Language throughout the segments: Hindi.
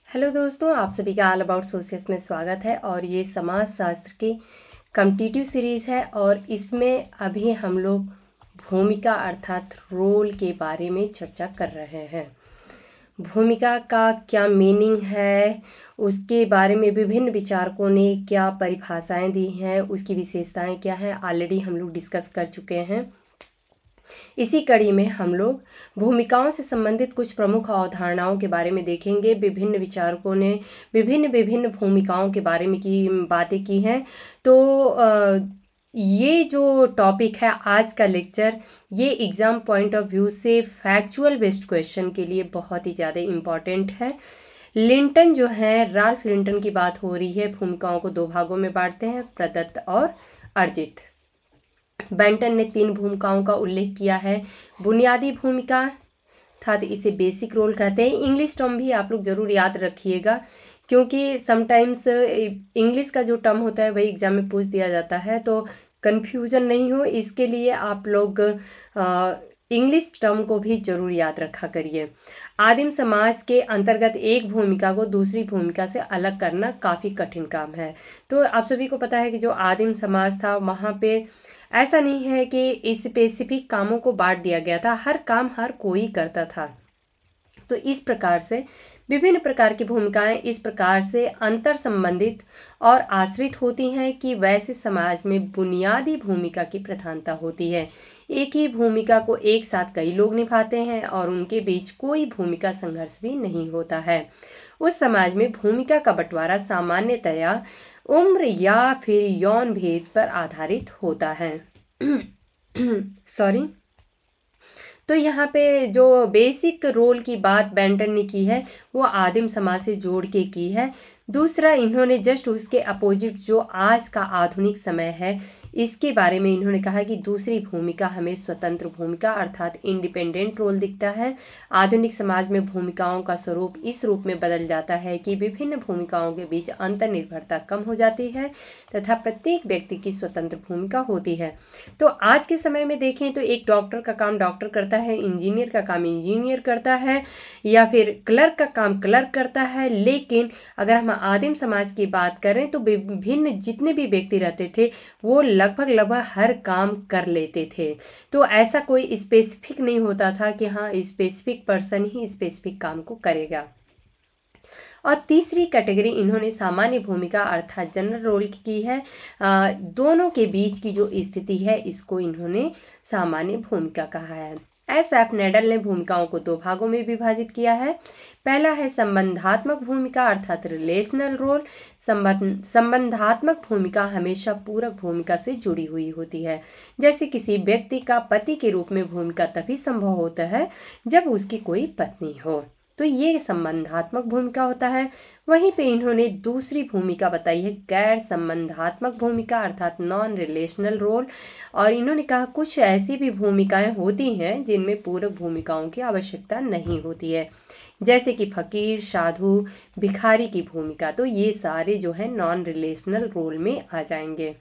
हेलो दोस्तों, आप सभी का ऑल अबाउट सोशियस में स्वागत है। और ये समाज शास्त्र की कॉम्पिटिटिव सीरीज़ है और इसमें अभी हम लोग भूमिका अर्थात रोल के बारे में चर्चा कर रहे हैं। भूमिका का क्या मीनिंग है, उसके बारे में विभिन्न विचारकों ने क्या परिभाषाएं दी हैं, उसकी विशेषताएं क्या हैं, ऑलरेडी हम लोग डिस्कस कर चुके हैं। इसी कड़ी में हम लोग भूमिकाओं से संबंधित कुछ प्रमुख अवधारणाओं के बारे में देखेंगे। विभिन्न विचारकों ने विभिन्न विभिन्न भूमिकाओं के बारे में की बातें की हैं। तो ये जो टॉपिक है आज का लेक्चर, ये एग्ज़ाम पॉइंट ऑफ व्यू से फैक्चुअल बेस्ड क्वेश्चन के लिए बहुत ही ज़्यादा इम्पॉर्टेंट है। लिंटन जो है, राल्फ लिंटन की बात हो रही है। भूमिकाओं को दो भागों में बांटते हैं, प्रदत्त और अर्जित। बेंटन ने 3 भूमिकाओं का उल्लेख किया है। बुनियादी भूमिका अर्थात इसे बेसिक रोल कहते हैं। इंग्लिश टर्म भी आप लोग ज़रूर याद रखिएगा, क्योंकि समटाइम्स इंग्लिश का जो टर्म होता है वही एग्ज़ाम में पूछ दिया जाता है, तो कन्फ्यूजन नहीं हो इसके लिए आप लोग इंग्लिश टर्म को भी ज़रूर याद रखा करिए। आदिम समाज के अंतर्गत एक भूमिका को दूसरी भूमिका से अलग करना काफ़ी कठिन काम है। तो आप सभी को पता है कि जो आदिम समाज था वहाँ पे ऐसा नहीं है कि स्पेसिफिक कामों को बांट दिया गया था, हर काम हर कोई करता था। तो इस प्रकार से विभिन्न प्रकार की भूमिकाएं इस प्रकार से अंतर संबंधित और आश्रित होती हैं कि वैसे समाज में बुनियादी भूमिका की प्रधानता होती है। एक ही भूमिका को एक साथ कई लोग निभाते हैं और उनके बीच कोई भूमिका संघर्ष भी नहीं होता है। उस समाज में भूमिका का बंटवारा सामान्यतया उम्र या फिर यौन भेद पर आधारित होता है। सॉरी। तो यहाँ पे जो बेसिक रोल की बात बेंटन ने की है वो आदिम समाज से जोड़ के की है। दूसरा, इन्होंने जस्ट उसके अपोजिट जो आज का आधुनिक समय है इसके बारे में इन्होंने कहा कि दूसरी भूमिका हमें स्वतंत्र भूमिका अर्थात इंडिपेंडेंट रोल दिखता है। आधुनिक समाज में भूमिकाओं का स्वरूप इस रूप में बदल जाता है कि विभिन्न भूमिकाओं के बीच अंतर्निर्भरता कम हो जाती है तथा प्रत्येक व्यक्ति की स्वतंत्र भूमिका होती है। तो आज के समय में देखें तो एक डॉक्टर का काम डॉक्टर करता है, इंजीनियर का काम इंजीनियर करता है, या फिर क्लर्क का काम क्लर्क करता है। लेकिन अगर हम आदिम समाज की बात करें तो विभिन्न जितने भी व्यक्ति रहते थे वो लगभग हर काम कर लेते थे। तो ऐसा कोई स्पेसिफिक नहीं होता था कि हाँ स्पेसिफिक पर्सन ही स्पेसिफिक काम को करेगा। और तीसरी कैटेगरी इन्होंने सामान्य भूमिका अर्थात जनरल रोल की है। दोनों के बीच की जो स्थिति है इसको इन्होंने सामान्य भूमिका कहा है। SF नेडल ने भूमिकाओं को 2 भागों में विभाजित किया है। पहला है संबंधात्मक भूमिका अर्थात रिलेशनल रोल। संबंधात्मक भूमिका हमेशा पूरक भूमिका से जुड़ी हुई होती है। जैसे किसी व्यक्ति का पति के रूप में भूमिका तभी संभव होता है जब उसकी कोई पत्नी हो, तो ये संबंधात्मक भूमिका होता है। वहीं पे इन्होंने दूसरी भूमिका बताई है गैर संबंधात्मक भूमिका अर्थात नॉन रिलेशनल रोल। और इन्होंने कहा कुछ ऐसी भी भूमिकाएं होती हैं जिनमें पूरक भूमिकाओं की आवश्यकता नहीं होती है, जैसे कि फकीर, साधु, भिखारी की भूमिका। तो ये सारे जो है नॉन रिलेशनल रोल में आ जाएंगे।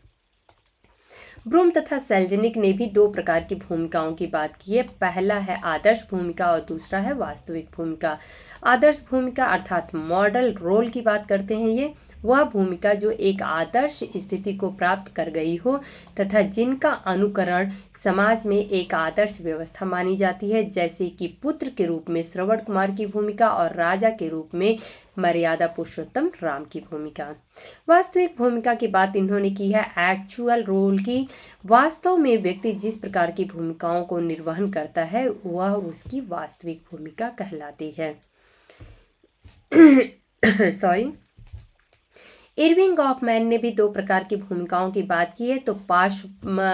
ब्रूम तथा सेल्जनिक ने भी 2 प्रकार की भूमिकाओं की बात की है। पहला है आदर्श भूमिका और दूसरा है वास्तविक भूमिका। आदर्श भूमिका अर्थात मॉडल रोल की बात करते हैं। ये वह भूमिका जो एक आदर्श स्थिति को प्राप्त कर गई हो तथा जिनका अनुकरण समाज में एक आदर्श व्यवस्था मानी जाती है, जैसे कि पुत्र के रूप में श्रवण कुमार की भूमिका और राजा के रूप में मर्यादा पुरुषोत्तम राम की भूमिका। वास्तविक भूमिका की बात इन्होंने की है एक्चुअल रोल की। वास्तव में व्यक्ति जिस प्रकार की भूमिकाओं को निर्वहन करता है वह उसकी वास्तविक भूमिका कहलाती है। सॉरी। इरविंग गॉफमैन ने भी 2 प्रकार की भूमिकाओं की बात की है। तो पार्श्व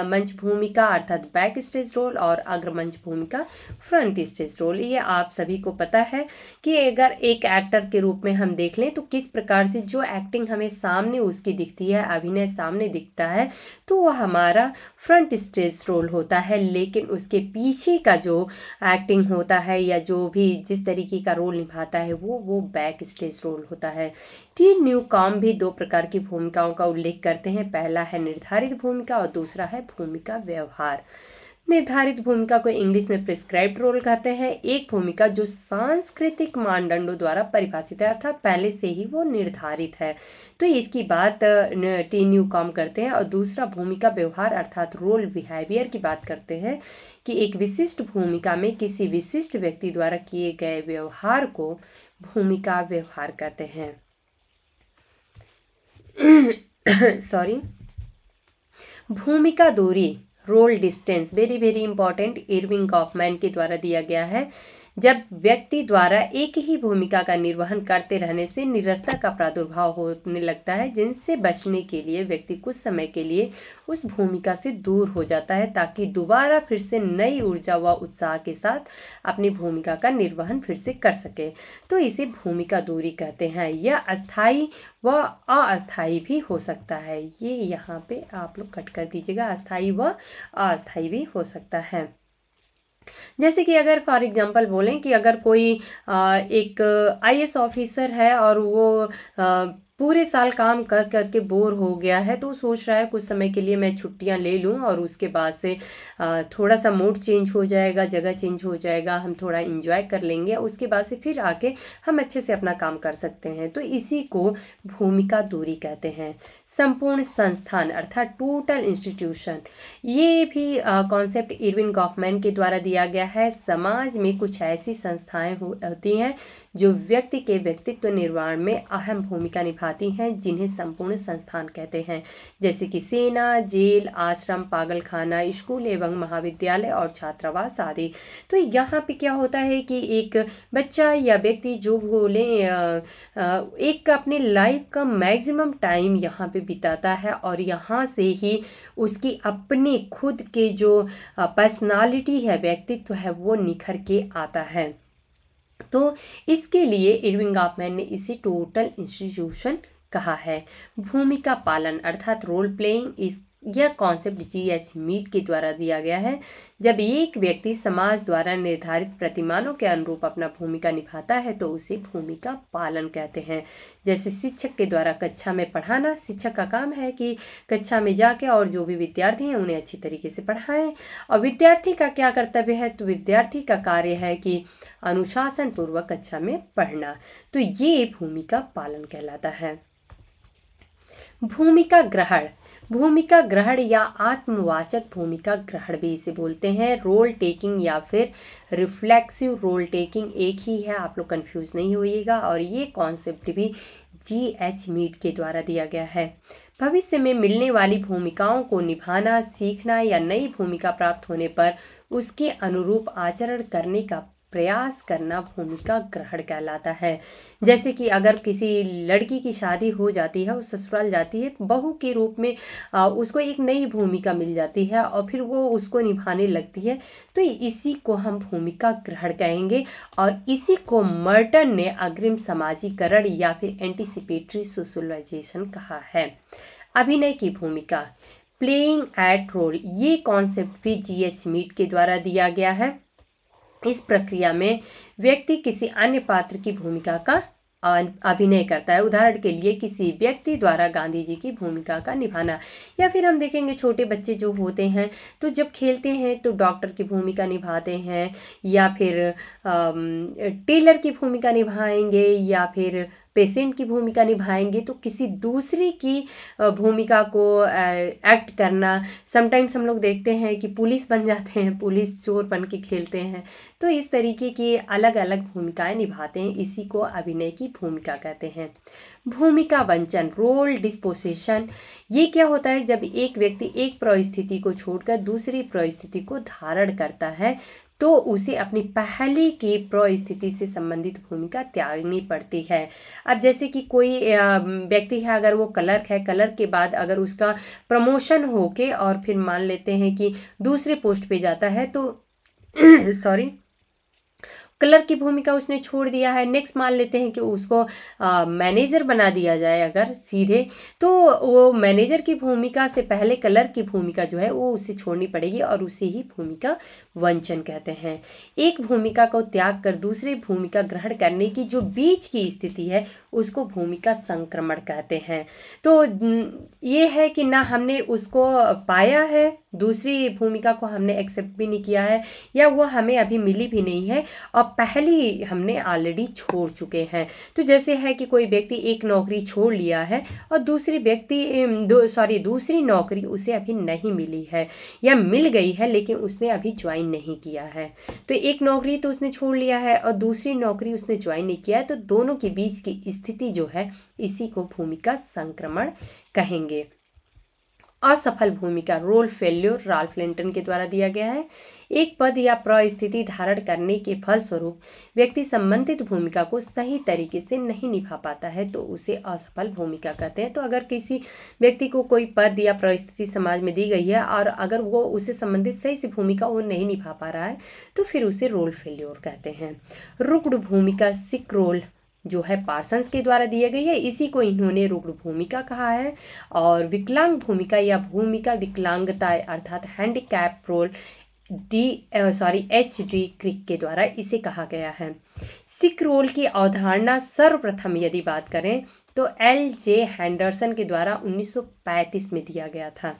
मंच भूमिका अर्थात बैक स्टेज रोल और अग्रमंच भूमिका फ्रंट स्टेज रोल। ये आप सभी को पता है कि अगर एक एक्टर के रूप में हम देख लें तो किस प्रकार से जो एक्टिंग हमें सामने उसकी दिखती है, अभिनय सामने दिखता है, तो वह हमारा फ्रंट स्टेज रोल होता है। लेकिन उसके पीछे का जो एक्टिंग होता है या जो भी जिस तरीके का रोल निभाता है वो बैक स्टेज रोल होता है। टी न्यूकॉम भी 2 प्रकार की भूमिकाओं का उल्लेख करते हैं। पहला है निर्धारित भूमिका और दूसरा है भूमिका व्यवहार। निर्धारित भूमिका को इंग्लिश में प्रिस्क्राइब्ड रोल कहते हैं। एक भूमिका जो सांस्कृतिक मानदंडों द्वारा परिभाषित है, अर्थात पहले से ही वो निर्धारित है, तो इसकी बात टी न्यूकॉम करते हैं। और दूसरा भूमिका व्यवहार अर्थात रोल बिहेवियर की बात करते हैं कि एक विशिष्ट भूमिका में किसी विशिष्ट व्यक्ति द्वारा किए गए व्यवहार को भूमिका व्यवहार कहते हैं। सॉरी। भूमिका दूरी role distance very very important, Erving Goffman के द्वारा दिया गया है। जब व्यक्ति द्वारा एक ही भूमिका का निर्वहन करते रहने से निरस्ता का प्रादुर्भाव होने लगता है, जिनसे बचने के लिए व्यक्ति कुछ समय के लिए उस भूमिका से दूर हो जाता है ताकि दोबारा फिर से नई ऊर्जा व उत्साह के साथ अपनी भूमिका का निर्वहन फिर से कर सके, तो इसे भूमिका दूरी कहते हैं। यह अस्थायी व अस्थायी भी हो सकता है। ये यहाँ पे आप लोग कट कर दीजिएगा, अस्थायी व अस्थायी भी हो सकता है। जैसे कि अगर फॉर एग्जांपल बोलें कि अगर कोई एक आईएएस ऑफिसर है और वो पूरे साल काम कर करके बोर हो गया है, तो सोच रहा है कुछ समय के लिए मैं छुट्टियां ले लूं और उसके बाद से थोड़ा सा मूड चेंज हो जाएगा, जगह चेंज हो जाएगा, हम थोड़ा एंजॉय कर लेंगे, उसके बाद से फिर आके हम अच्छे से अपना काम कर सकते हैं, तो इसी को भूमिका दूरी कहते हैं। संपूर्ण संस्थान अर्थात टोटल इंस्टीट्यूशन, ये भी कॉन्सेप्ट इरविन गॉफमैन के द्वारा दिया गया है। समाज में कुछ ऐसी संस्थाएं होती हैं जो व्यक्ति के व्यक्तित्व निर्माण में अहम भूमिका निभाती हैं, जिन्हें संपूर्ण संस्थान कहते हैं, जैसे कि सेना, जेल, आश्रम, पागलखाना, स्कूल एवं महाविद्यालय और छात्रावास आदि। तो यहाँ पे क्या होता है कि एक बच्चा या व्यक्ति जो बोले एक अपने लाइफ का मैक्सिमम टाइम यहाँ पे बिताता है और यहाँ से ही उसकी अपनी खुद के जो पर्सनालिटी है, व्यक्तित्व है, वो निखर के आता है। तो इसके लिए इरविंग गॉफमैन ने इसे टोटल इंस्टीट्यूशन कहा है। भूमिका पालन अर्थात रोल प्लेइंग, यह कॉन्सेप्ट जीएच मीड के द्वारा दिया गया है। जब एक व्यक्ति समाज द्वारा निर्धारित प्रतिमानों के अनुरूप अपना भूमिका निभाता है तो उसे भूमिका पालन कहते हैं। जैसे शिक्षक के द्वारा कक्षा में पढ़ाना, शिक्षक का काम है कि कक्षा में जाके और जो भी विद्यार्थी हैं उन्हें अच्छी तरीके से पढ़ाएं। और विद्यार्थी का क्या कर्तव्य है, तो विद्यार्थी का कार्य है कि अनुशासन पूर्वक कक्षा में पढ़ना, तो ये भूमिका पालन कहलाता है। भूमिका ग्रहण, भूमिका ग्रहण या आत्मवाचक भूमिका ग्रहण भी इसे बोलते हैं। रोल टेकिंग या फिर रिफ्लेक्सिव रोल टेकिंग एक ही है, आप लोग कंफ्यूज नहीं होइएगा। और ये कॉन्सेप्ट भी जीएच मीड के द्वारा दिया गया है। भविष्य में मिलने वाली भूमिकाओं को निभाना सीखना या नई भूमिका प्राप्त होने पर उसके अनुरूप आचरण करने का प्रयास करना भूमिका ग्रहण कहलाता है। जैसे कि अगर किसी लड़की की शादी हो जाती है, वो ससुराल जाती है, बहू के रूप में उसको एक नई भूमिका मिल जाती है और फिर वो उसको निभाने लगती है, तो इसी को हम भूमिका ग्रहण कहेंगे। और इसी को मर्टन ने अग्रिम समाजीकरण या फिर एंटीसिपेटरी सोशलाइजेशन कहा है। अभिनय की भूमिका प्लेइंग एट रोल, ये कॉन्सेप्ट भी जीएच मीड के द्वारा दिया गया है। इस प्रक्रिया में व्यक्ति किसी अन्य पात्र की भूमिका का अभिनय करता है। उदाहरण के लिए किसी व्यक्ति द्वारा गांधी जी की भूमिका का निभाना, या फिर हम देखेंगे छोटे बच्चे जो होते हैं तो जब खेलते हैं तो डॉक्टर की भूमिका निभाते हैं, या फिर टेलर की भूमिका निभाएंगे, या फिर पेशेंट की भूमिका निभाएंगे, तो किसी दूसरे की भूमिका को एक्ट करना। समटाइम्स हम लोग देखते हैं कि पुलिस बन जाते हैं, पुलिस चोर बन के खेलते हैं, तो इस तरीके की अलग अलग भूमिकाएं निभाते हैं, इसी को अभिनय की भूमिका कहते हैं। भूमिका वंचन रोल डिस्पोजिशन, ये क्या होता है, जब एक व्यक्ति एक परिस्थिति को छोड़कर दूसरी परिस्थिति को धारण करता है तो उसे अपनी पहले की परिस्थिति से संबंधित भूमिका त्यागनी पड़ती है। अब जैसे कि कोई व्यक्ति है, अगर वो क्लर्क है, क्लर्क के बाद अगर उसका प्रमोशन होके और फिर मान लेते हैं कि दूसरे पोस्ट पे जाता है, तो सॉरी कलर की भूमिका उसने छोड़ दिया है। नेक्स्ट मान लेते हैं कि उसको मैनेजर बना दिया जाए अगर सीधे, तो वो मैनेजर की भूमिका से पहले कलर की भूमिका जो है वो उसे छोड़नी पड़ेगी और उसे ही भूमिका वंचन कहते हैं। एक भूमिका को त्याग कर दूसरी भूमिका ग्रहण करने की जो बीच की स्थिति है उसको भूमिका संक्रमण कहते हैं। तो ये है कि ना हमने उसको पाया है, दूसरी भूमिका को हमने एक्सेप्ट भी नहीं किया है, या वो हमें अभी मिली भी नहीं है और पहली हमने ऑलरेडी छोड़ चुके हैं। तो जैसे है कि कोई व्यक्ति एक नौकरी छोड़ लिया है और दूसरी नौकरी उसे अभी नहीं मिली है, या मिल गई है लेकिन उसने अभी ज्वाइन नहीं किया है। तो एक नौकरी तो उसने छोड़ लिया है और दूसरी नौकरी उसने ज्वाइन नहीं किया है, तो दोनों के बीच की स्थिति जो है इसी को भूमिका संक्रमण कहेंगे। असफल भूमिका, रोल फेल्योर, राल्फ लिंटन के द्वारा दिया गया है। एक पद या परिस्थिति धारण करने के फलस्वरूप व्यक्ति संबंधित भूमिका को सही तरीके से नहीं निभा पाता है तो उसे असफल भूमिका कहते हैं। तो अगर किसी व्यक्ति को कोई पद या परिस्थिति समाज में दी गई है और अगर वो उससे संबंधित सही से भूमिका वो नहीं निभा पा रहा है तो फिर उसे रोल फेल्योर कहते हैं। रुग्ण भूमिका, सिक रोल जो है पार्सन्स के द्वारा दिया गई है, इसी को इन्होंने रुग्ण भूमिका कहा है। और विकलांग भूमिका या भूमिका विकलांगता अर्थात हैंडीकैप रोल HD क्रिक के द्वारा इसे कहा गया है। सिक रोल की अवधारणा सर्वप्रथम यदि बात करें तो LJ हैंडरसन के द्वारा 1935 में दिया गया था।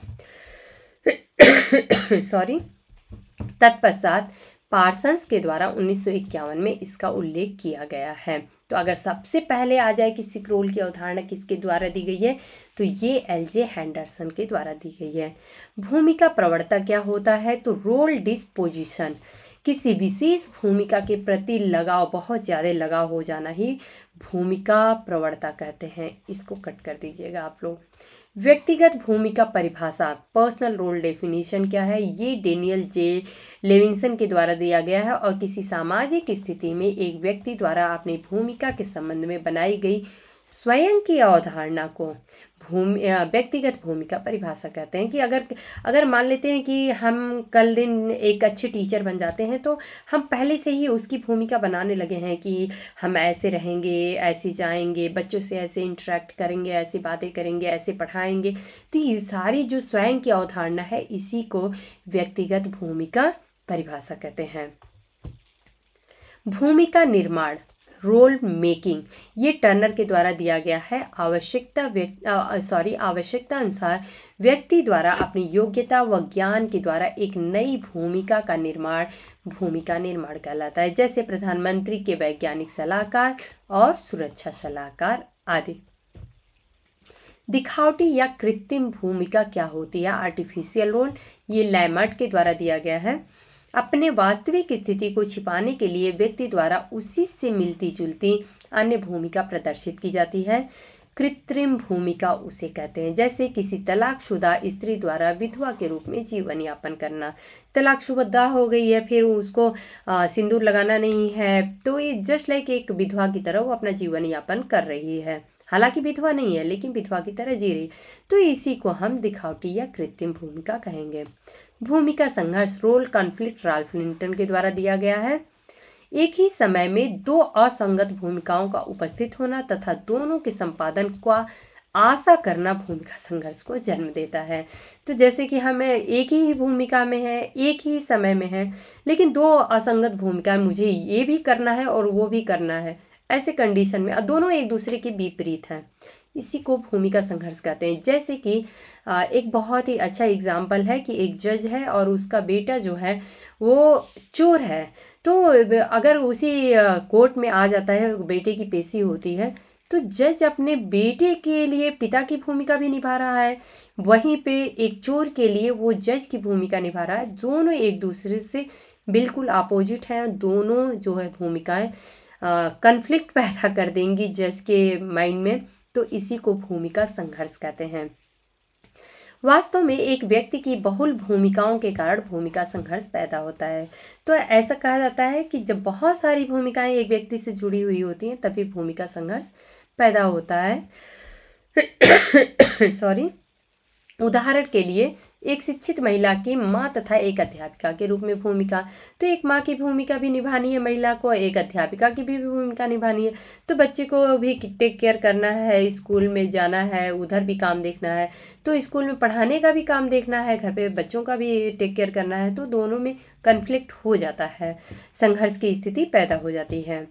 तत्पश्चात पार्सन्स के द्वारा 1951 में इसका उल्लेख किया गया है। तो अगर सबसे पहले आ जाए कि सिक रोल की अवधारणा किसके द्वारा दी गई है तो ये LJ हैंडरसन के द्वारा दी गई है। भूमिका प्रवणता क्या होता है तो रोल डिस्पोजिशन, किसी विशेष भूमिका के प्रति लगाव, बहुत ज़्यादा लगाव हो जाना ही भूमिका प्रवणता कहते हैं। इसको कट कर दीजिएगा आप लोग। व्यक्तिगत भूमिका परिभाषा, पर्सनल रोल डेफिनेशन क्या है, ये डेनियल J लेविंसन के द्वारा दिया गया है और किसी सामाजिक स्थिति में एक व्यक्ति द्वारा अपनी भूमिका के संबंध में बनाई गई स्वयं की अवधारणा को व्यक्तिगत भूमिका परिभाषा कहते हैं। कि अगर मान लेते हैं कि हम कल दिन एक अच्छे टीचर बन जाते हैं तो हम पहले से ही उसकी भूमिका बनाने लगे हैं कि हम ऐसे रहेंगे, ऐसे जाएंगे, बच्चों से ऐसे इंटरेक्ट करेंगे, ऐसी बातें करेंगे, ऐसे पढ़ाएंगे। तो ये सारी जो स्वयं की अवधारणा है इसी को व्यक्तिगत भूमिका परिभाषा कहते हैं। भूमिका निर्माण, रोल मेकिंग, ये टर्नर के द्वारा दिया गया है। आवश्यकता अनुसार व्यक्ति द्वारा अपनी योग्यता व ज्ञान के द्वारा एक नई भूमिका का निर्माण भूमिका निर्माण कहलाता है। जैसे प्रधानमंत्री के वैज्ञानिक सलाहकार और सुरक्षा सलाहकार आदि। दिखावटी या कृत्रिम भूमिका क्या होती है, आर्टिफिशियल रोल, ये लैमर्ट के द्वारा दिया गया है। अपने वास्तविक स्थिति को छिपाने के लिए व्यक्ति द्वारा उसी से मिलती जुलती अन्य भूमिका प्रदर्शित की जाती है। कृत्रिम भूमिका उसे कहते हैं। जैसे किसी तलाकशुदा स्त्री द्वारा विधवा के रूप में जीवन यापन करना। तलाकशुदा हो गई है, फिर उसको सिंदूर लगाना नहीं है, तो ये जस्ट लाइक एक विधवा की तरह वो अपना जीवन यापन कर रही है। हालांकि विधवा नहीं है लेकिन विधवा की तरह जी रही, तो इसी को हम दिखावटी या कृत्रिम भूमिका कहेंगे। भूमिका संघर्ष, रोल कॉन्फ्लिक्ट, राल्फ लिंटन के द्वारा दिया गया है। एक ही समय में दो असंगत भूमिकाओं का उपस्थित होना तथा दोनों के संपादन का आशा करना भूमिका संघर्ष को जन्म देता है। तो जैसे कि हमें एक ही भूमिका में है, एक ही समय में है, लेकिन दो असंगत भूमिका, मुझे ये भी करना है और वो भी करना है, ऐसे कंडीशन में दोनों एक दूसरे के विपरीत हैं, इसी को भूमिका संघर्ष कहते हैं। जैसे कि एक बहुत ही अच्छा एग्जाम्पल है कि एक जज है और उसका बेटा जो है वो चोर है, तो अगर उसी कोर्ट में आ जाता है, बेटे की पेशी होती है, तो जज अपने बेटे के लिए पिता की भूमिका भी निभा रहा है, वहीं पे एक चोर के लिए वो जज की भूमिका निभा रहा है। दोनों एक दूसरे से बिल्कुल अपोजिट हैं, दोनों जो है भूमिकाएं कन्फ्लिक्ट पैदा कर देंगी जज के माइंड में, तो इसी को भूमिका संघर्ष कहते हैं। वास्तव में एक व्यक्ति की बहुल भूमिकाओं के कारण भूमिका संघर्ष पैदा होता है। तो ऐसा कहा जाता है कि जब बहुत सारी भूमिकाएं एक व्यक्ति से जुड़ी हुई होती हैं तभी भूमिका संघर्ष पैदा होता है। उदाहरण के लिए एक शिक्षित महिला की माँ तथा एक अध्यापिका के रूप में भूमिका। तो एक माँ की भूमिका भी निभानी है महिला को, एक अध्यापिका की भी भूमिका निभानी है। तो बच्चे को भी टेक केयर करना है, स्कूल में जाना है, उधर भी काम देखना है, तो स्कूल में पढ़ाने का भी काम देखना है, घर पे बच्चों का भी टेक केयर करना है। तो दोनों में कन्फ्लिक्ट हो जाता है, संघर्ष की स्थिति पैदा हो जाती है।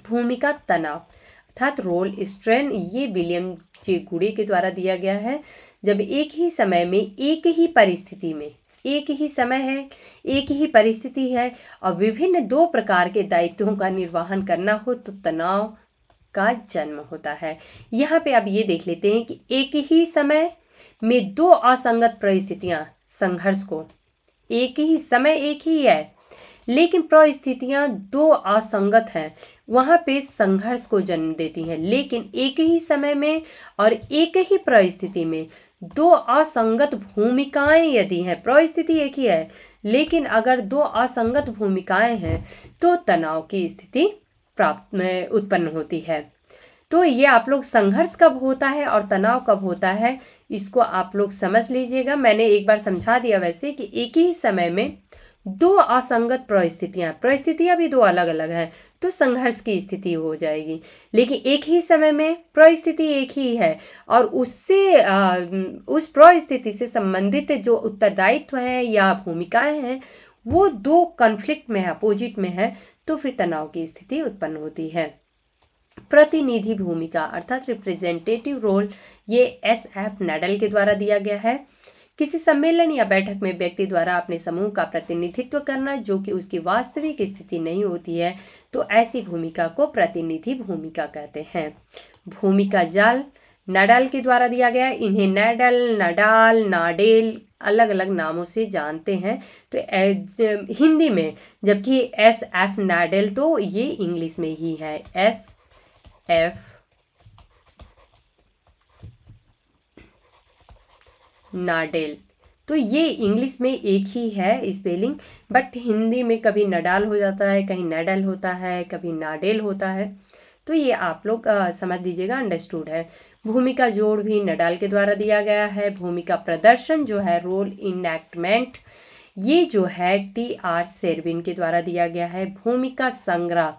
भूमिका तनाव अर्थात रोल स्ट्रेन, ये विलियम जे गुडे के द्वारा दिया गया है। जब एक ही समय में एक ही परिस्थिति में, एक ही समय है, एक ही परिस्थिति है और विभिन्न दो प्रकार के दायित्वों का निर्वहन करना हो तो तनाव का जन्म होता है। यहाँ पे अब ये देख लेते हैं कि एक ही समय में दो असंगत परिस्थितियाँ संघर्ष को, एक ही समय एक ही है लेकिन परिस्थितियाँ दो असंगत हैं, वहाँ पे संघर्ष को जन्म देती हैं। लेकिन एक ही समय में और एक ही परिस्थिति में दो असंगत भूमिकाएं यदि हैं, परिस्थिति एक ही है लेकिन अगर दो असंगत भूमिकाएं हैं तो तनाव की स्थिति उत्पन्न होती है। तो ये आप लोग संघर्ष कब होता है और तनाव कब होता है, इसको आप लोग समझ लीजिएगा। मैंने एक बार समझा दिया वैसे कि एक ही समय में दो असंगत परिस्थितियां भी दो अलग अलग हैं तो संघर्ष की स्थिति हो जाएगी। लेकिन एक ही समय में परिस्थिति एक ही है और उससे उस परिस्थिति से संबंधित जो उत्तरदायित्व है या भूमिकाएं हैं वो दो कॉन्फ्लिक्ट में है, अपोजिट में है, तो फिर तनाव की स्थिति उत्पन्न होती है। प्रतिनिधि भूमिका अर्थात रिप्रेजेंटेटिव रोल, ये SF नैडल के द्वारा दिया गया है। किसी सम्मेलन या बैठक में व्यक्ति द्वारा अपने समूह का प्रतिनिधित्व करना जो कि उसकी वास्तविक स्थिति नहीं होती है, तो ऐसी भूमिका को प्रतिनिधि भूमिका कहते हैं। भूमिका जाल नडाल के द्वारा दिया गया, इन्हें नैडल, नडाल, नाडेल अलग अलग नामों से जानते हैं तो हिंदी में, जबकि SF नैडल तो ये इंग्लिश में ही है, SF नाडेल, तो ये इंग्लिश में एक ही है स्पेलिंग, बट हिंदी में कभी नडाल हो जाता है, कहीं नैडल होता है, कभी नाडेल होता है। तो ये आप लोग समझ लीजिएगा, अंडरस्टूड है। भूमिका जोड़ भी नडाल के द्वारा दिया गया है। भूमिका प्रदर्शन जो है, रोल इनएक्टमेंट, ये जो है TR सेरविन के द्वारा दिया गया है। भूमिका संग्रह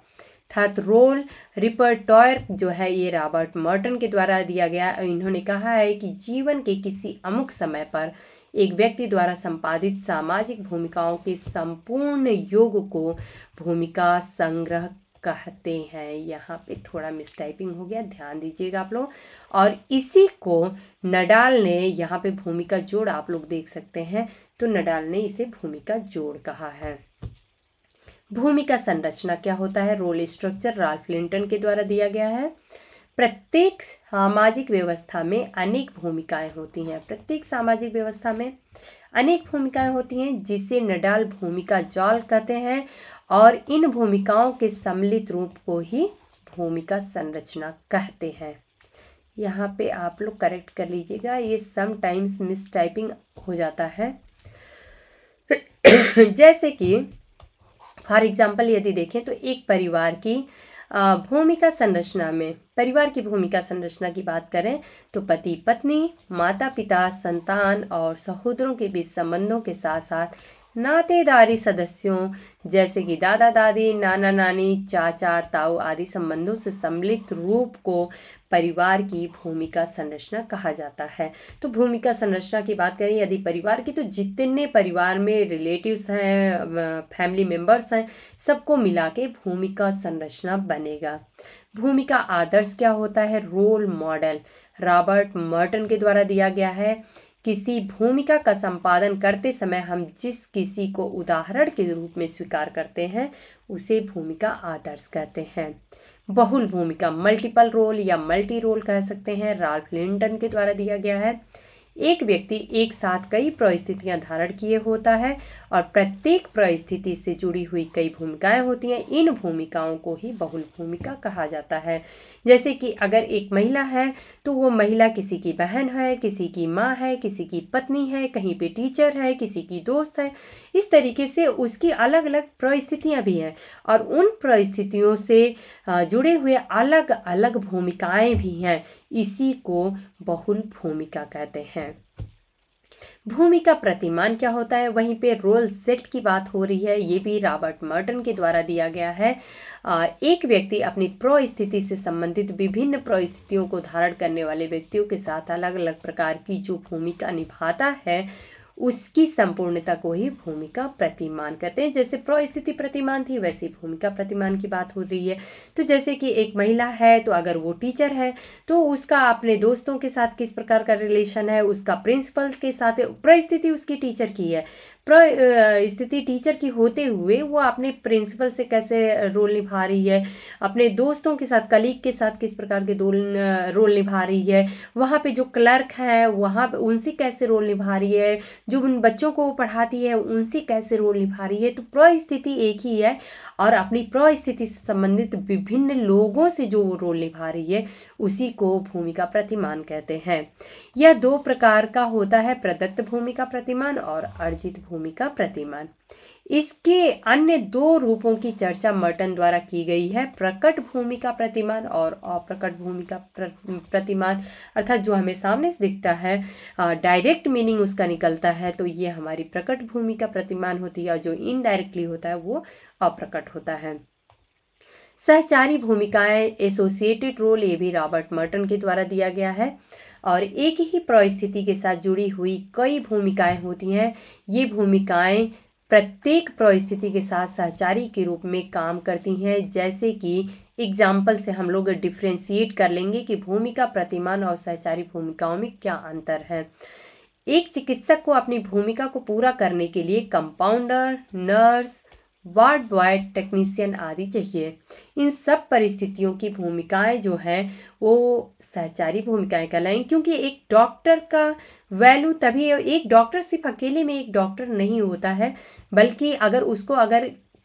अर्थात रोल रिपर्टोयर जो है, ये रॉबर्ट मर्टन के द्वारा दिया गया। इन्होंने कहा है कि जीवन के किसी अमुक समय पर एक व्यक्ति द्वारा संपादित सामाजिक भूमिकाओं के संपूर्ण योग को भूमिका संग्रह कहते हैं। यहाँ पे थोड़ा मिसटाइपिंग हो गया, ध्यान दीजिएगा आप लोग। और इसी को नडाल ने, यहाँ पे भूमिका जोड़ आप लोग देख सकते हैं, तो नडाल ने इसे भूमिका जोड़ कहा है। भूमिका संरचना क्या होता है, रोल स्ट्रक्चर राल्फ लिंटन के द्वारा दिया गया है। प्रत्येक सामाजिक व्यवस्था में अनेक भूमिकाएं होती हैं, प्रत्येक सामाजिक व्यवस्था में अनेक भूमिकाएं होती हैं जिसे नडाल भूमिका जाल कहते हैं और इन भूमिकाओं के सम्मिलित रूप को ही भूमिका संरचना कहते हैं। यहाँ पे आप लोग करेक्ट कर लीजिएगा, ये समटाइम्स मिसटाइपिंग हो जाता है। जैसे कि फॉर एग्जाम्पल यदि देखें तो एक परिवार की भूमिका संरचना में, परिवार की भूमिका संरचना की बात करें तो पति पत्नी, माता पिता, संतान और सहोदरों के बीच संबंधों के साथ साथ नातेदारी सदस्यों जैसे कि दादा दादी, नाना नानी, चाचा ताऊ आदि संबंधों से सम्मिलित रूप को परिवार की भूमिका संरचना कहा जाता है। तो भूमिका संरचना की बात करें यदि परिवार की, तो जितने परिवार में रिलेटिव्स हैं, फैमिली मेम्बर्स हैं, सबको मिला के भूमिका संरचना बनेगा। भूमिका आदर्श क्या होता है, रोल मॉडल रॉबर्ट मर्टन के द्वारा दिया गया है। किसी भूमिका का संपादन करते समय हम जिस किसी को उदाहरण के रूप में स्वीकार करते हैं उसे भूमिका आदर्श कहते हैं। बहुल भूमिका मल्टीपल रोल या मल्टी रोल कह सकते हैं, राल्फ लिंटन के द्वारा दिया गया है। एक व्यक्ति एक साथ कई परिस्थितियां धारण किए होता है और प्रत्येक परिस्थिति से जुड़ी हुई कई भूमिकाएं होती हैं। इन भूमिकाओं को ही बहुल भूमिका कहा जाता है। जैसे कि अगर एक महिला है तो वो महिला किसी की बहन है, किसी की माँ है, किसी की पत्नी है, कहीं पे टीचर है, किसी की दोस्त है। इस तरीके से उसकी अलग अलग परिस्थितियां भी हैं और उन परिस्थितियों से जुड़े हुए अलग अलग भूमिकाएं भी हैं। इसी को बहुल भूमिका कहते हैं। भूमिका प्रतिमान क्या होता है, वहीं पे रोल सेट की बात हो रही है, ये भी रॉबर्ट मर्टन के द्वारा दिया गया है। एक व्यक्ति अपनी परिस्थिति से संबंधित विभिन्न परिस्थितियों को धारण करने वाले व्यक्तियों के साथ अलग अलग प्रकार की जो भूमिका निभाता है उसकी संपूर्णता को ही भूमिका प्रतिमान कहते हैं। जैसे परिस्थिति प्रतिमान थी वैसे भूमिका प्रतिमान की बात हो रही है। तो जैसे कि एक महिला है तो अगर वो टीचर है तो उसका अपने दोस्तों के साथ किस प्रकार का रिलेशन है, उसका प्रिंसिपल के साथ, परिस्थिति उसकी टीचर की है, स्थिति टीचर की होते हुए वो अपने प्रिंसिपल से कैसे रोल निभा रही है, अपने दोस्तों के साथ, कलीग के साथ किस प्रकार के रोल निभा रही है, वहाँ पे जो क्लर्क है वहाँ पे उनसे कैसे रोल निभा रही है, जो उन बच्चों को पढ़ाती है उनसे कैसे रोल निभा रही है। तो परिस्थिति एक ही है और अपनी परिस्थिति से संबंधित विभिन्न लोगों से जो रोल निभा रही है उसी को भूमिका प्रतिमान कहते हैं। यह दो प्रकार का होता है, प्रदत्त भूमिका प्रतिमान और अर्जित भूमिका प्रतिमान। इसके अन्य दो रूपों की चर्चा मर्टन द्वारा की गई है, प्रकट भूमिका प्रतिमान और अप्रकट भूमिका प्रतिमान, अर्थात जो हमें सामने से दिखता है, डायरेक्ट मीनिंग उसका निकलता है तो ये हमारी प्रकट भूमिका प्रतिमान होती है और जो इनडायरेक्टली होता है वो अप्रकट होता है। सहचारी भूमिकाएं, एसोसिएटेड रोल, ये भी रॉबर्ट मर्टन के द्वारा दिया गया है और एक ही परिस्थिति के साथ जुड़ी हुई कई भूमिकाएं होती हैं। ये भूमिकाएं प्रत्येक परिस्थिति के साथ सहचारी के रूप में काम करती हैं। जैसे कि एग्जाम्पल से हम लोग डिफ्रेंशिएट कर लेंगे कि भूमिका प्रतिमान और सहचारी भूमिकाओं में क्या अंतर है। एक चिकित्सक को अपनी भूमिका को पूरा करने के लिए compounder, nurse, ward boy, technician आदि चाहिए। इन सब परिस्थितियों की भूमिकाएं जो हैं वो सहचारी भूमिकाएं कहलाएंगी, क्योंकि एक डॉक्टर का वैल्यू तभी, एक डॉक्टर सिर्फ अकेले में एक डॉक्टर नहीं होता है, बल्कि अगर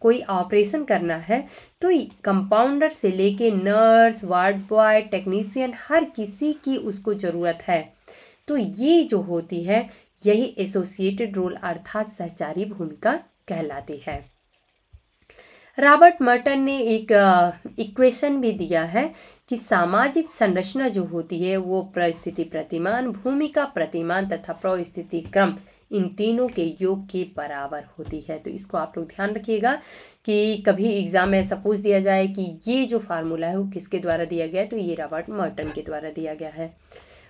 कोई ऑपरेशन करना है तो कंपाउंडर से लेके नर्स, वार्ड बॉय, टेक्नीशियन, हर किसी की उसको ज़रूरत है। तो ये जो होती है यही एसोसिएटेड रोल अर्थात सहचारी भूमिका कहलाती है। रॉबर्ट मर्टन ने एक इक्वेशन भी दिया है कि सामाजिक संरचना जो होती है वो परिस्थिति प्रतिमान, भूमिका प्रतिमान तथा परिस्थिति क्रम, इन तीनों के योग के बराबर होती है। तो इसको आप लोग ध्यान रखिएगा कि कभी एग्जाम में सपोज दिया जाए कि ये जो फार्मूला है वो किसके द्वारा दिया गया है, तो ये रॉबर्ट मर्टन के द्वारा दिया गया है।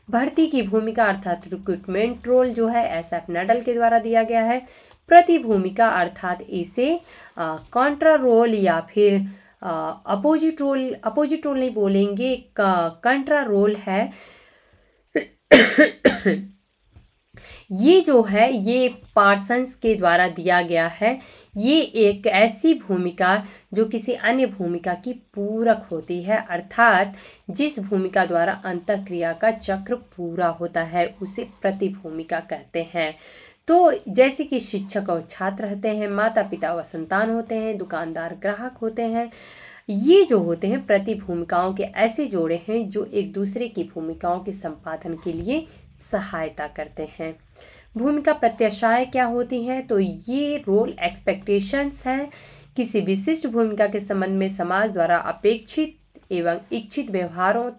भर्ती की भूमिका अर्थात रिक्रूटमेंट रोल जो है एसएफ नडल के द्वारा दिया गया है। प्रति भूमिका अर्थात इसे कॉन्ट्रा रोल या फिर अपोजिट रोल नहीं बोलेंगे, कंट्रा रोल है। ये जो है ये पार्सन्स के द्वारा दिया गया है। ये एक ऐसी भूमिका जो किसी अन्य भूमिका की पूरक होती है, अर्थात जिस भूमिका द्वारा अंतःक्रिया का चक्र पूरा होता है उसे प्रतिभूमिका कहते हैं। तो जैसे कि शिक्षक और छात्र होते हैं, माता पिता व संतान होते हैं, दुकानदार ग्राहक होते हैं, ये जो होते हैं प्रतिभूमिकाओं के ऐसे जोड़े हैं जो एक दूसरे की भूमिकाओं के संपादन के लिए सहायता करते हैं। भूमिका प्रत्याशाएं क्या होती हैं, तो ये रोल एक्सपेक्टेशंस हैं। किसी विशिष्ट भूमिका के संबंध में समाज द्वारा अपेक्षित एवं इच्छित व्यवहारों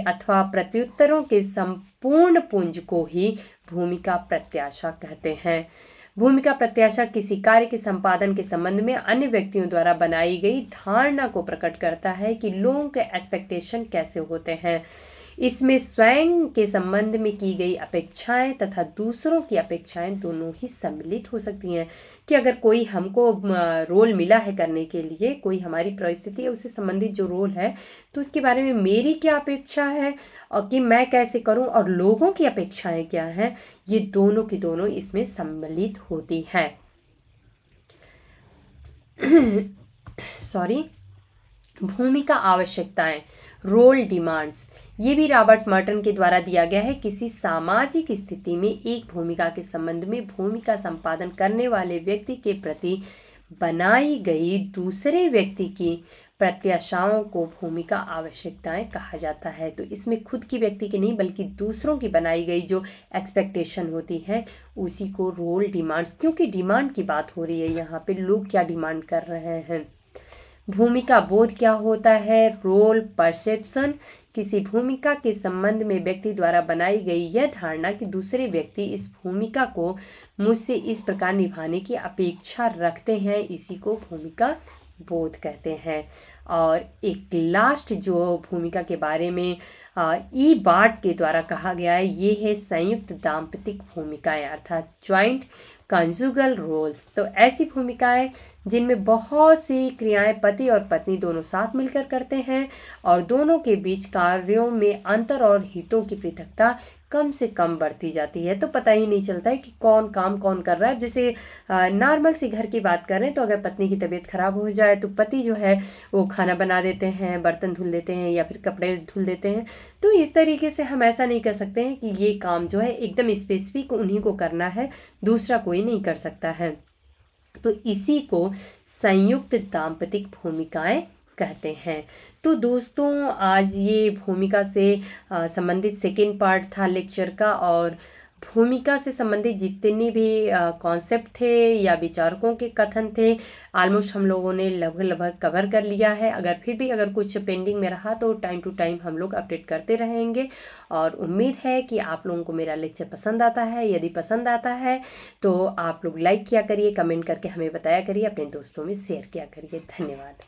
अथवा प्रत्युत्तरों के संपूर्ण पुंज को ही भूमिका प्रत्याशा कहते हैं। भूमिका प्रत्याशा किसी कार्य के संपादन के संबंध में अन्य व्यक्तियों द्वारा बनाई गई धारणा को प्रकट करता है कि लोगों के एक्सपेक्टेशन कैसे होते हैं। इसमें स्वयं के संबंध में की गई अपेक्षाएं तथा दूसरों की अपेक्षाएं दोनों ही सम्मिलित हो सकती हैं। कि अगर कोई हमको रोल मिला है करने के लिए, कोई हमारी परिस्थिति है उससे संबंधित जो रोल है, तो उसके बारे में मेरी क्या अपेक्षा है और कि मैं कैसे करूं और लोगों की अपेक्षाएं क्या हैं, ये दोनों की दोनों इसमें सम्मिलित होती हैं। भूमिका आवश्यकताएं, रोल डिमांड्स, ये भी रॉबर्ट मर्टन के द्वारा दिया गया है। किसी सामाजिक स्थिति में एक भूमिका के संबंध में भूमिका संपादन करने वाले व्यक्ति के प्रति बनाई गई दूसरे व्यक्ति की प्रत्याशाओं को भूमिका आवश्यकताएं कहा जाता है। तो इसमें खुद की व्यक्ति की नहीं बल्कि दूसरों की बनाई गई जो एक्सपेक्टेशन होती है उसी को रोल डिमांड्स, क्योंकि डिमांड की बात हो रही है यहाँ पे, लोग क्या डिमांड कर रहे हैं। भूमिका बोध क्या होता है, रोल परसेप्शन, किसी भूमिका के संबंध में व्यक्ति द्वारा बनाई गई यह धारणा कि दूसरे व्यक्ति इस भूमिका को मुझसे इस प्रकार निभाने की अपेक्षा रखते हैं, इसी को भूमिका बोध कहते हैं। और एक लास्ट जो भूमिका के बारे में ई बार्ट के द्वारा कहा गया है, ये है संयुक्त दाम्पतिक भूमिकाएं अर्थात ज्वाइंट कंजुगल रोल्स। तो ऐसी भूमिकाएं जिनमें बहुत सी क्रियाएं पति और पत्नी दोनों साथ मिलकर करते हैं और दोनों के बीच कार्यों में अंतर और हितों की पृथकता कम से कम बढ़ती जाती है, तो पता ही नहीं चलता है कि कौन काम कौन कर रहा है। जैसे नॉर्मल सी घर की बात करें तो अगर पत्नी की तबीयत खराब हो जाए तो पति जो है वो खाना बना देते हैं, बर्तन धुल देते हैं या फिर कपड़े धुल देते हैं। तो इस तरीके से हम ऐसा नहीं कर सकते हैं कि ये काम जो है एकदम स्पेसिफिक उन्हीं को करना है, दूसरा कोई नहीं कर सकता है। तो इसी को संयुक्त दाम्पतिक भूमिकाएं कहते हैं। तो दोस्तों आज ये भूमिका से संबंधित सेकेंड पार्ट था लेक्चर का, और भूमिका से संबंधित जितने भी कॉन्सेप्ट थे या विचारकों के कथन थे ऑलमोस्ट हम लोगों ने लगभग कवर कर लिया है। अगर फिर भी अगर कुछ पेंडिंग में रहा तो टाइम टू टाइम हम लोग अपडेट करते रहेंगे, और उम्मीद है कि आप लोगों को मेरा लेक्चर पसंद आता है। यदि पसंद आता है तो आप लोग लाइक किया करिए, कमेंट करके हमें बताया करिए, अपने दोस्तों में शेयर किया करिए। धन्यवाद।